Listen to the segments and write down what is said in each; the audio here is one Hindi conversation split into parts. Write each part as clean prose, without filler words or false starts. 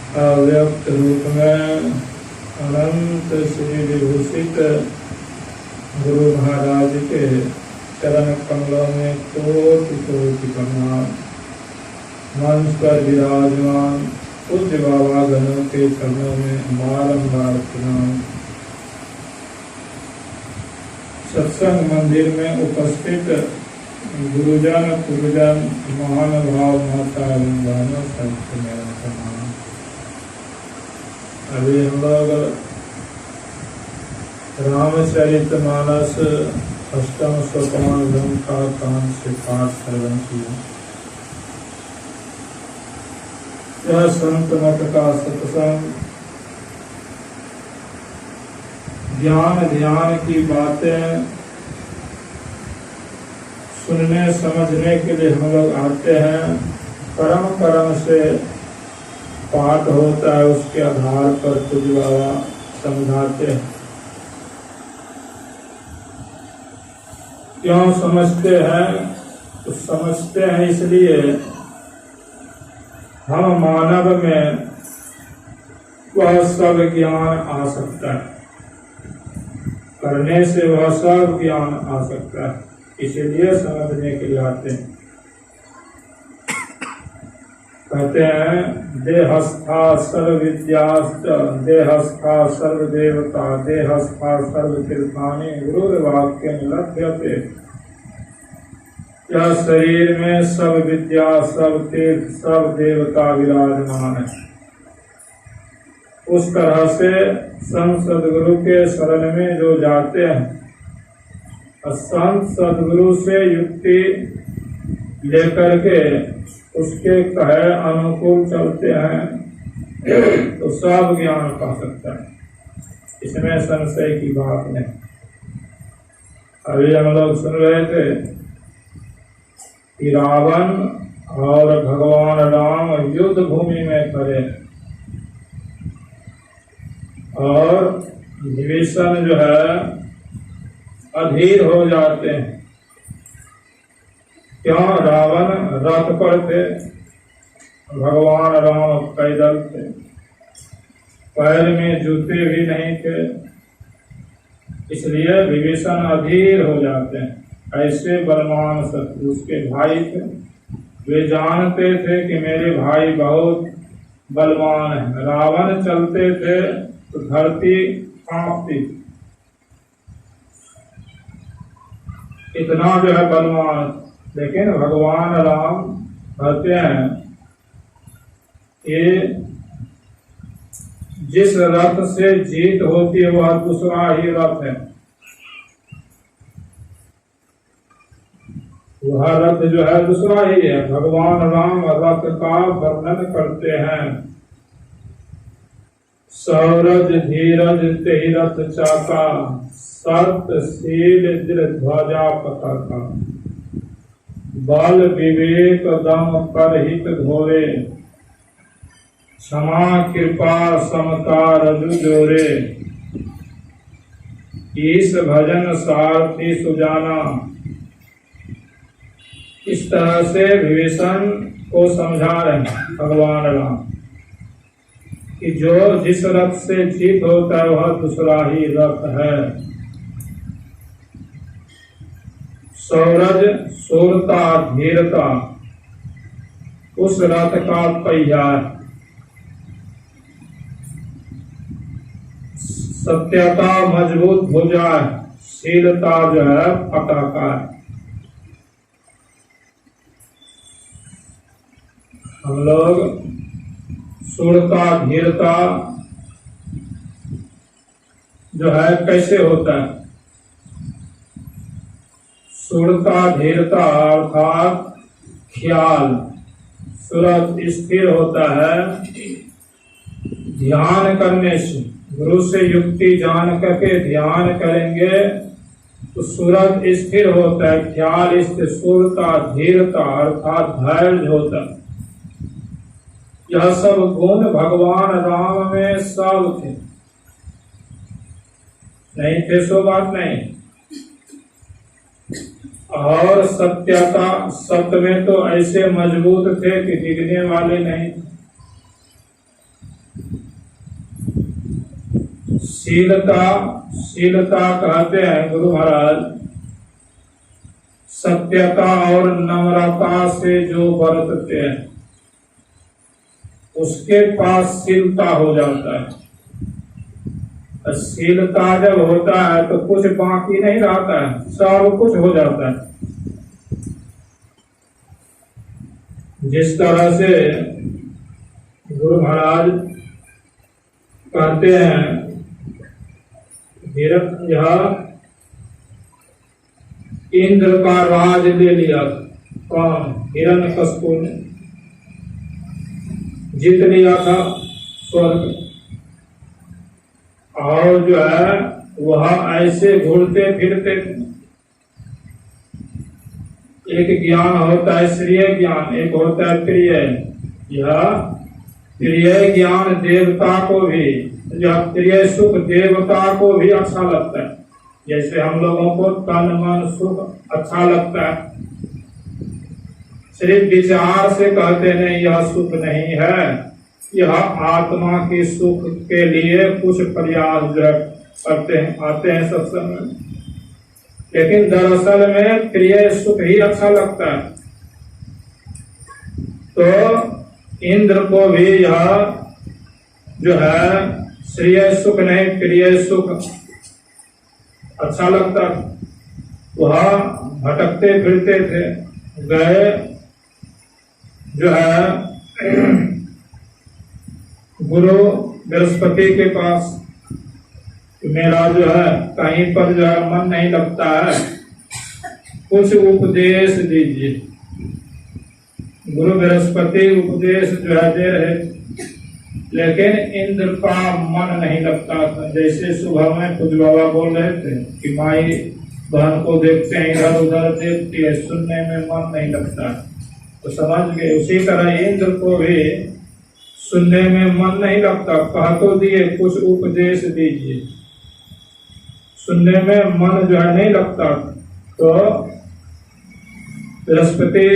अव्यक्त रूप में अनंत श्री विभूषित गुरु महाराज के चरण कमलों में कोटि कोटि प्रणाम। मंच पर विराजमान पूज्य बाबा गणों के चरणों में बारंबार प्रणाम। सत्संग मंदिर में उपस्थित गुरुजन गुरुजन महानुभाव माता बहनों सबको मेरा प्रणाम। अभी हम लोग रामचरितमानस अष्टम सोपान का कांड से पाठ श्रवण किया। यह संत मत का सत्संग ज्ञान ध्यान की बातें सुनने समझने के लिए हम लोग आते हैं। कर्म कर्म से पाठ होता है, उसके आधार पर पूज्य बाबा समझाते हैं। क्यों समझते हैं? तो समझते हैं इसलिए हम मानव में वह सब ज्ञान आ सकता है, करने से वह सब ज्ञान आ सकता है, इसीलिए समझने के लिए आते हैं। कहते हैं देहस्था सर्व विद्यास्त देहस्था सर्व देवता देहस्था सर्व तीर्थानि गुरु वाक्य लभ्यते। यह शरीर में सब विद्या सब तीर्थ सब देवता विराजमान है। उस तरह से संत सदगुरु के शरण में जो जाते हैं, संत सदगुरु से युक्ति लेकर के उसके कहे अनुकूल चलते हैं तो सब ज्ञान पा सकता है, इसमें संशय की बात नहीं। अभी हम लोग सुन रहे थे कि रावण और भगवान राम युद्ध भूमि में खड़े और विभीषण जो है अधीर हो जाते हैं। क्यों? रावण रथ पर थे, भगवान राम पैदल थे, पैर में जूते भी नहीं थे, इसलिए विभीषण अधीर हो जाते हैं। ऐसे बलवान शत्रु उसके भाई थे, वे जानते थे कि मेरे भाई बहुत बलवान है। रावण चलते थे तो धरती कांपती, इतना जो है बलवान। लेकिन भगवान राम कहते हैं कि जिस रथ से जीत होती है वह दूसरा ही रथ है। वह रथ जो है दूसरा ही है। भगवान राम रथ का वर्णन करते हैं। सौरज धीरज तेहि रथ चाका सत्य शील ध्वजा पताका बल विवेक दम परहित घोरे क्षमा कृपा समता रजु जोरे ईश भजन सारथी सुजाना। इस तरह से विभीषण को समझा रहे हैं भगवान राम कि जो जिस रथ से जीत होता है वह दूसरा ही रथ है। सौरज शूरता धीरता उस रथ का पहिया है। सत्यता मजबूत भुजा है, शीलता जो है पताका है। हम लोग शूरता धीरता जो है कैसे होता है? शूरता धीरता अर्थात ख्याल सूरत स्थिर होता है ध्यान करने से। गुरु से युक्ति जान करके ध्यान करेंगे तो सूरत स्थिर होता है, ख्याल स्थिर, शूरता धीरता अर्थात धैर्य होता है। यह सब गुण भगवान राम में सब थे। नहीं थे सो बात नहीं। और सत्यता, सत्य में तो ऐसे मजबूत थे कि टिकने वाले नहीं। शीलता शीलता कहते हैं गुरु महाराज सत्यता और नम्रता से जो बरतते हैं उसके पास शीलता हो जाता है। शीलता जब होता है तो कुछ बाकी नहीं रहता है, सब कुछ हो जाता है। जिस तरह से गुरु महाराज कहते हैं यह इंद्र का राज ले लिया, कौन? हिरण्यकशिपु ने जीत लिया था स्वर्ग, और जो है वह ऐसे घूरते फिरते थे। एक ज्ञान होता है श्रेय ज्ञान, एक होता है प्रिय। यह प्रिय ज्ञान देवता को भी, यह प्रिय सुख देवता को भी अच्छा लगता है। जैसे हम लोगों को तन मन सुख अच्छा लगता है, सिर्फ विचार से कहते नहीं यह सुख नहीं है, यह आत्मा के सुख के लिए कुछ प्रयास करते हैं, आते हैं सत्संग में, लेकिन दरअसल में प्रिय सुख ही अच्छा लगता है। तो इंद्र को भी यह जो है श्रेय सुख नहीं प्रिय सुख अच्छा लगता। वह भटकते फिरते थे, गए जो है गुरु बृहस्पति के पास, मेरा जो है कहीं पर जो है मन नहीं लगता है, कुछ उपदेश दीजिए। गुरु बृहस्पति उपदेश जो है दे रहे, लेकिन इंद्र का मन नहीं लगता था। जैसे सुबह में कुछ बाबा बोल रहे थे कि माई बहन को देखते हैं, इधर उधर देखती है, सुनने में मन नहीं लगता, तो समझ गए। उसी तरह इंद्र को भी सुनने में मन नहीं लगता, कह तो दिए कुछ उपदेश दीजिए, सुनने में मन जो है नहीं लगता। तो बृहस्पति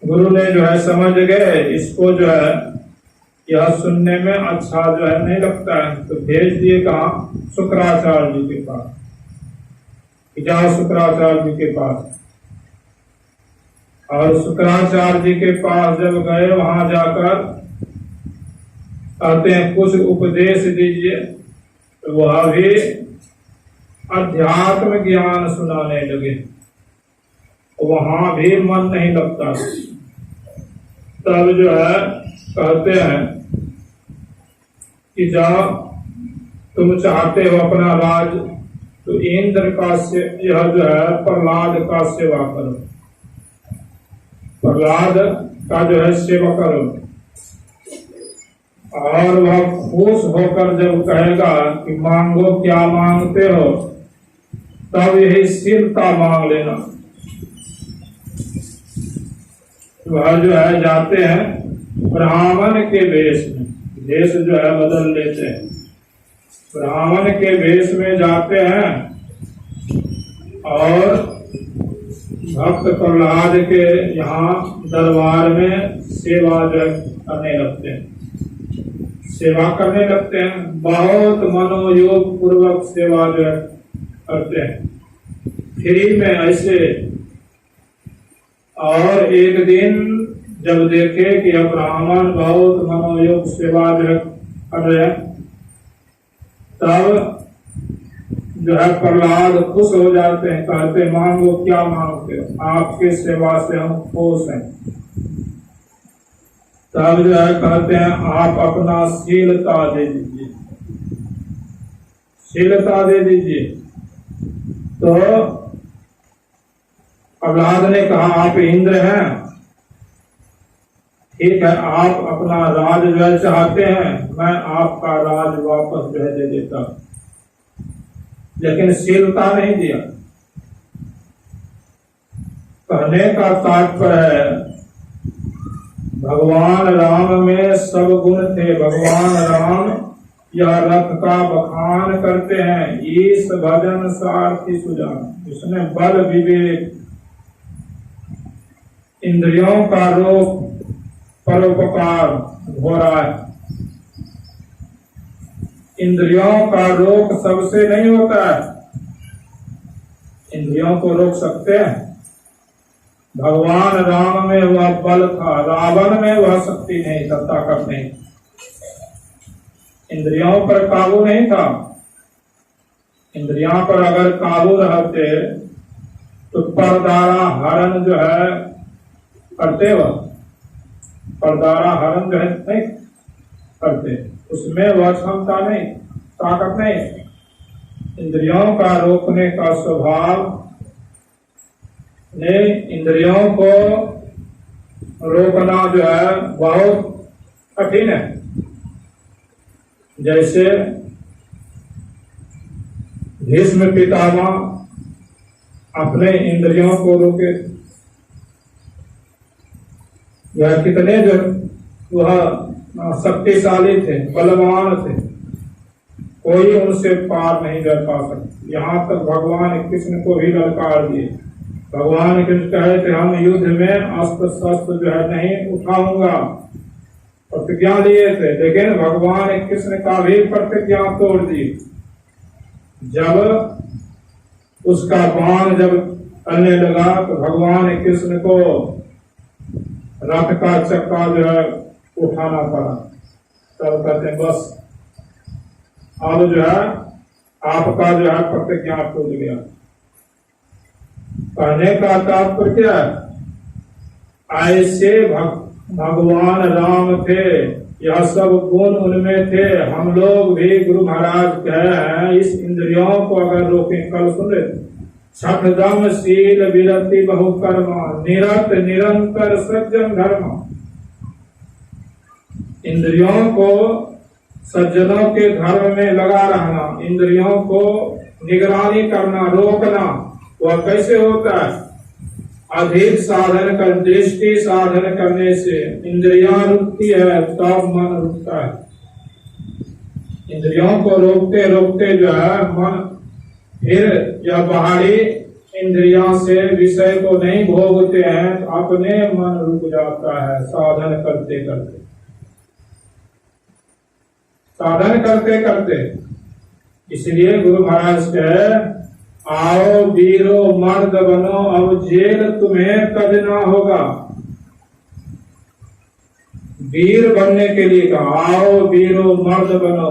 गुरु ने जो है समझ गए इसको जो है यह सुनने में अच्छा जो है नहीं लगता है, तो भेज दिए कहा शुक्राचार्य जी के पास, जाओ शुक्राचार्य जी के पास। और शुक्राचार्य जी के पास जब गए, वहां जाकर कहते हैं कुछ उपदेश दीजिए, तो वह भी अध्यात्म ज्ञान सुनाने लगे, वहां भी मन नहीं लगता। तब जो है कहते हैं कि जाओ तुम चाहते हो अपना राज, तो इंद्र का यह जो है प्रहलाद का सेवा करो, प्रहलाद का जो है सेवा करो। और वह खुश होकर जब कहेगा कि मांगो क्या मांगते हो, तब यही शीलता मांग लेना। वह जो है जाते हैं ब्राह्मण के वेश में, वेश जो है बदल लेते हैं, ब्राह्मण के वेश में जाते हैं और भक्त प्रहलाद के यहाँ दरबार में सेवा जो करने लगते हैं, सेवा करने लगते हैं, बहुत मनोयोग पूर्वक सेवा जो करते हैं फ्री में ऐसे। और एक दिन जब देखे कि अब ब्राह्मण बहुत मनोयोग सेवा जो कर रहे हैं, तब जो है प्रहलाद खुश हो जाते हैं, कहते मांगो क्या मांगते हो, आपके सेवा से हम खुश हैं। तब जो है कहते हैं आप अपना शीलता दे दीजिए, शीलता दे दीजिए। तो प्रहलाद ने कहा आप इंद्र हैं, ठीक है, आप अपना राज जो है चाहते हैं, मैं आपका राज वापस जो है दे देता, लेकिन शीलता नहीं दिया। कहने का तात्पर्य है भगवान राम में सब गुण थे। भगवान राम यह रथ का बखान करते हैं, ईश भजन सारथी सुजान। इसमें बल विवेक, इंद्रियों का रोक, परोपकार हो रहा है। इंद्रियों का रोक सबसे नहीं होता है। इंद्रियों को रोक सकते हैं। भगवान राम में वह बल था, रावण में वह शक्ति नहीं था, ताकत नहीं। इंद्रियों पर काबू नहीं था। इंद्रियों पर अगर काबू रहते तो परदारा हरण जो है करते, वह परदारा हरण जो है नहीं करते, उसमें वह क्षमता नहीं, ताकत नहीं। इंद्रियों का रोकने का स्वभाव ने, इंद्रियों को रोकना जो है बहुत कठिन है। जैसे भीष्म पितामह अपने इंद्रियों को रोके, यह कितने जो वह शक्तिशाली थे, बलवान थे, कोई उनसे पार नहीं कर पा सकते। यहाँ तक भगवान कृष्ण को भी ललकार दिए। भगवान कृष्ण कहे थे हम युद्ध में अस्त्र शस्त्र जो है नहीं उठाऊंगा, प्रतिज्ञा लिए थे, लेकिन भगवान कृष्ण का भी प्रतिज्ञा तोड़ दी। जब उसका बाण जब चलने लगा तो भगवान कृष्ण को रथ का चक्का जो है उठाना पड़ा। तब कहते हैं बस अब जो है आपका जो है प्रतिज्ञा टूट गया। कहने का तात्पर्य क्या है? ऐसे भगवान राम थे, यह सब गुण उनमें थे। हम लोग भी गुरु महाराज कहे हैं इस इंद्रियों को अगर रोके, कल सुन रहे, छठ दम शील विरति बहुकर्मा निरत निरंतर सज्जन धर्म। इंद्रियों को सज्जनों के धर्म में लगा रहना, इंद्रियों को निगरानी करना, रोकना, वह कैसे होता है? अधिक साधन कर, दृष्टि साधन करने से इंद्रियां रुकती है, तब मन रुकता है। इंद्रियों को रोकते रोकते जो है मन फिर यह बाहरी इंद्रियां से विषय को नहीं भोगते हैं, तो अपने मन रुक जाता है। साधन करते करते, साधन करते करते, इसलिए गुरु महाराज कहे आओ वीरो मर्द बनो, अब जेल तुम्हें कद ना होगा। वीर बनने के लिए कहा आओ वीरो मर्द बनो।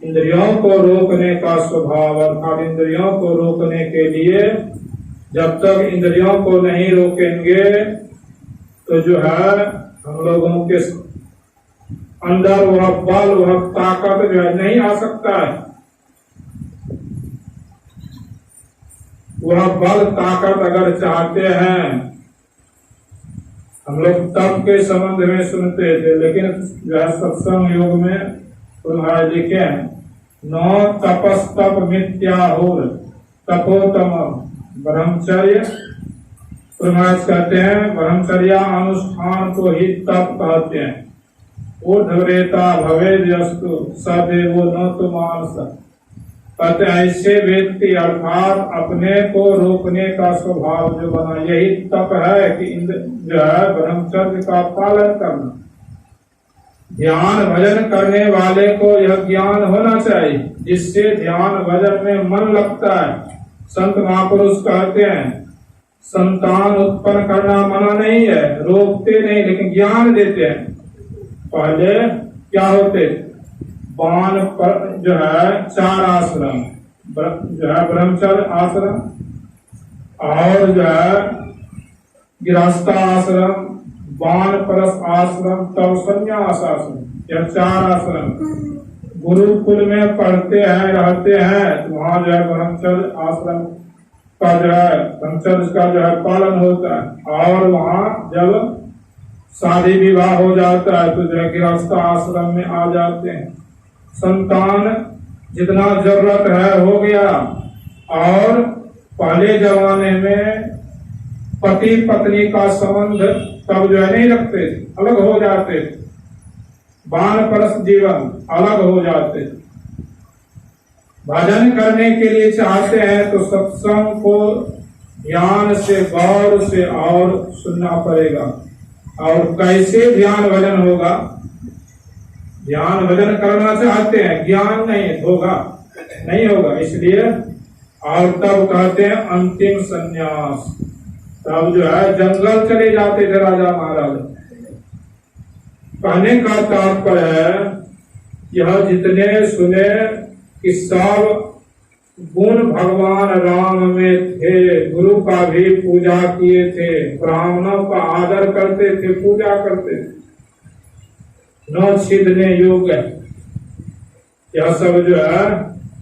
इंद्रियों को रोकने का स्वभाव, अर्थात इंद्रियों को रोकने के लिए जब तक इंद्रियों को नहीं रोकेंगे तो जो है हम लोगों के अंदर वह बल, वह ताकत जो है नहीं आ सकता है। वह बल ताकत अगर चाहते हैं, हम लोग तप के संबंध में सुनते थे, लेकिन जो है सत्संग योग में तुम्हारे लिखे हैं नौ तपस्तप मिथ्याहुर तपोतम ब्रह्मचर्य। प्रमाज कहते हैं ब्रह्मचर्या अनुष्ठान को ही तप कहते हैं। ऊर्ध्वरेता भवेद्यस्तु सदेवो न तो मानस। कहते ऐसे व्यक्ति अर्थात अपने को रोकने का स्वभाव जो बना, यही तप है कि जो है ब्रह्मचर्य का पालन करना। ध्यान भजन करने वाले को यह ज्ञान होना चाहिए, जिससे ध्यान भजन में मन लगता है। संत महापुरुष कहते हैं संतान उत्पन्न करना मना नहीं है, रोकते नहीं, लेकिन ज्ञान देते हैं। पहले क्या होते, बाण पर जो है 4 आश्रम, जो है ब्रह्मचर्य आश्रम और जो है गृहस्थ आश्रम, बाण परस आश्रम, तब संन्यास आश्रम, यह 4 आश्रम गुरुकुल में पढ़ते हैं, रहते हैं। तो वहाँ जो है ब्रह्मचर्य आश्रम का जो है ब्रह्मचर्य का जो है पालन होता है। और वहाँ जब शादी विवाह हो जाता है तो जो है गृहस्थ आश्रम में आ जाते हैं। संतान जितना जरूरत है हो गया। और पहले जमाने में पति पत्नी का संबंध तब जो है नहीं रखते थे, अलग हो जाते थे। वानप्रस्थ जीवन अलग हो जाते थे। भजन करने के लिए चाहते हैं तो सत्संग को ध्यान से गौर से और सुनना पड़ेगा। और कैसे ध्यान भजन होगा, ध्यान भजन करना चाहते हैं, ज्ञान नहीं होगा, नहीं होगा, इसलिए और तब कहते हैं अंतिम संन्यास। तब जो है जंगल चले जाते थे राजा महाराज। कहने का तात्पर्य है यह जितने सुने कि सब गुण भगवान राम में थे, गुरु का भी पूजा किए थे, ब्राह्मणों का आदर करते थे, पूजा करते थे, न छिदने योग्य, यह सब जो है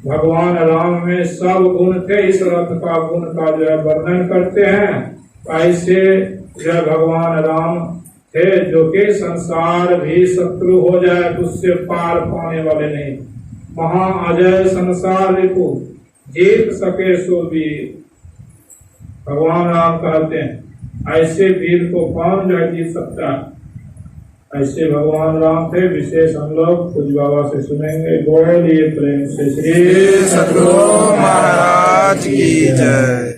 भगवान राम में सब गुण थे। इस रथ का गुण का जो है वर्णन करते हैं। ऐसे जो भगवान राम थे जो कि संसार भी शत्रु हो जाए तो उससे पार पाने वाले नहीं, महा अजय संसार रिपु जीत सके सो वीर, भगवान राम कहते हैं ऐसे वीर को कौन जो जीत सकता है। ऐसे भगवान राम थे। विशेष हम लोग कुछ बाबा से सुनेंगे। बोलिए प्रेम से श्री सद्गुरु महाराज की जय।